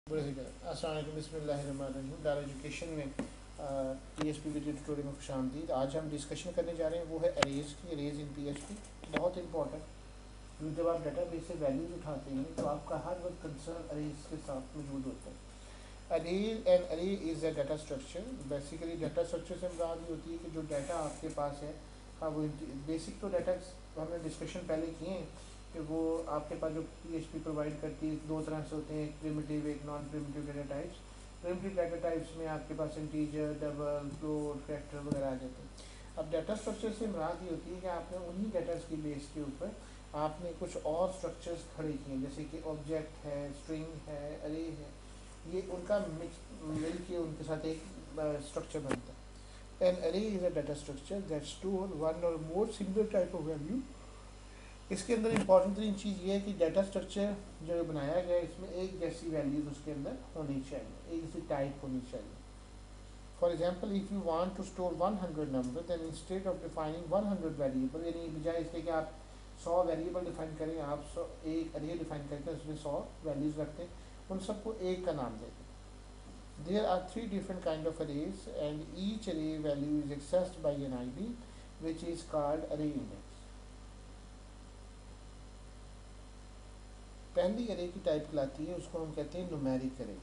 अस्सलाम बिस्मिल्लाहिर्रहमानिर्रहीम। दारुल एजुकेशन में PHP वीडियो ट्यूटोरियल में खुशामदीद। आज हम डिस्कशन करने जा रहे हैं वो है अरेज की, अरेज इन PHP। बहुत इंपॉर्टेंट। जब आप डाटाबेस से वैल्यूज उठाते हैं तो आपका हर वक्त कंसर्न अरेज के साथ मौजूद होता है। अरेज एंड अरे is a data structure. Basically data structure से मुराद ये होती है कि जो डाटा आपके पास है, हाँ वो बेसिक तो डाटा हमने डिस्कशन पहले किए हैं कि वो आपके पास जो PHP प्रोवाइड करती है दो तरह से होते हैं, एक प्रिमिटिव एक non primitive data types. Primitive data types में आपके पास इंटीजर, डबल, फ्लोट, फैक्टर वगैरह आ जाते हैं। अब डाटा स्ट्रक्चर से मुराद ये होती है कि आपने उन्हीं डाटास की बेस के ऊपर आपने कुछ और स्ट्रक्चर्स खड़े किए हैं, जैसे कि ऑब्जेक्ट है, स्ट्रिंग है, अरे है, ये उनका मिल के उनके साथ एक स्ट्रक्चर बनता है। एन अरे is a data structure that store one और मोर सिंगल टाइप ऑफ वैल्यू। इसके अंदर इंपॉर्टेंट तरीन चीज़ ये है कि डाटा स्ट्रक्चर जो बनाया गया है इसमें एक जैसी वैल्यूज उसके अंदर होनी चाहिए, एक जैसी टाइप होनी चाहिए। For example, if you want to store 100 number, then instead of defining 100 variable, यानी बजाय इसके कि आप 100 वेरिएबल डिफाइन करें, आप एक अरे डिफाइन करके उसमें 100 वैल्यूज रखते हैं, उन सबको एक का नाम देते हैं। There are three different kind of arrays and each array value is accessed by an ID which is called array index. पहली अरे की टाइप कहलाती है, उसको हम कहते हैं न्यूमेरिक अरे।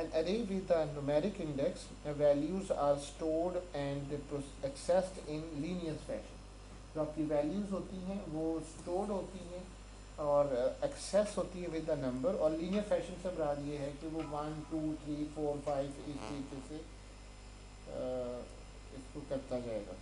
An array with a numeric index, values are stored and accessed in linear fashion. जो आपकी वैल्यूज होती हैं वो स्टोर्ड होती हैं और एक्सेस होती है विद द नंबर, और लीनियर फैशन से मुराद ये है कि वो 1 2 3 4 5 इस तरीके से इसको करता जाएगा।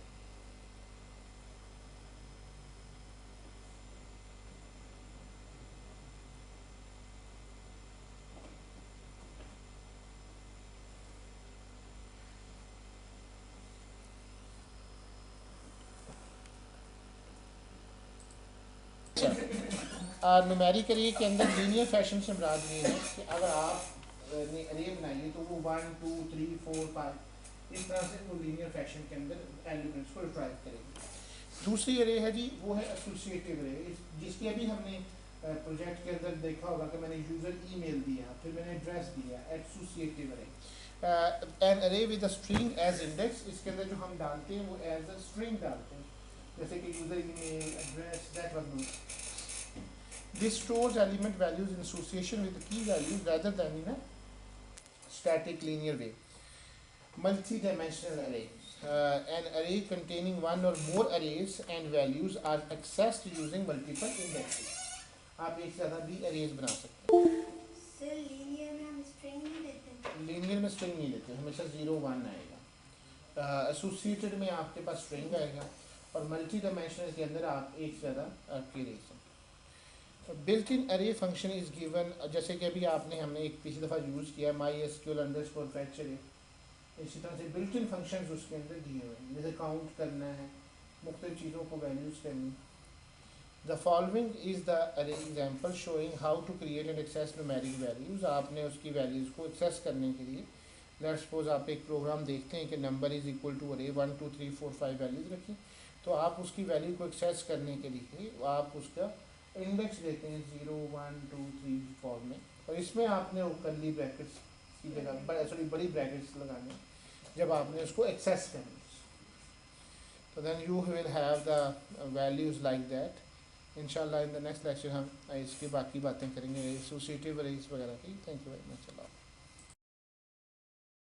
न्यूमेरिक अरे के अंदर लीनियर फैशन से मुराद ये है कि अगर आप अरे बनाइए तो वो 1 2 3 4 5 इस तरह से वो लीनियर फैशन के अंदर एलिमेंट्स को रिट्राइव करेगी। दूसरी अरे है जी, वो है एसोसिएटिव अरे, जिसकी अभी हमने प्रोजेक्ट के अंदर देखा होगा कि मैंने यूज़र ईमेल दिया, फिर मैंने एड्रेस दिया, associative array. An array with a string as index, इसके अंदर जो हम डालते हैं वो एज अ स्ट्रिंग डालते हैं, जैसे कि user email, address, that was. This stores element values in association with the key values rather than in a static linear way. Multi-dimensional array. An array containing one or more arrays and values are accessed using multiple indexes. आप एक से ज़्यादा भी arrays बना सकते हैं। Sir linear में हम स्ट्रिंग नहीं देते? लीनियर में स्ट्रिंग नहीं देते, हमेशा 0 1 आएगा। एसोसिएटेड में आपके पास स्ट्रिंग आएगा, और मल्टी डायमेंशनल के अंदर आप एक से ज़्यादा आपके arrays हैं। बिल्ट इन अरे फंक्शन इज़ गिवन, जैसे कि अभी आपने हमने एक पिछली दफ़ा यूज़ किया MySQL_fetch array, इसी तरह से बिल्ट इन फंक्शन उसके अंदर दिए हुए हैं, जैसे काउंट करना है, मुख्तलिफ चीज़ों को वैल्यूज़ करनी। The following is the array example showing how to create and access numeric values. आपने उसकी वैल्यूज़ को एक्सेस करने के लिए, लेट्स सपोज आप एक प्रोग्राम देखते हैं कि नंबर इज़ इक्वल टू अरे 1 2 3 4 5 वैल्यूज़ रखी, तो आप उसकी वैल्यू को एक्सेस करने के लिए आप उसका इंडेक्स देते हैं 0 1 2 3 फॉर्म में, और इसमें आपने वो करली ब्रैकेट्स की जगह बड़ी ब्रैकेट्स लगाने जब आपने उसको एक्सेस करना। तो then you will have the values like that. इंशाल्लाह इन द नेक्स्ट लेक्चर हम इसकी बाकी बातें करेंगे, एसोसिएटिव अरेज वगैरह की। Thank you very much.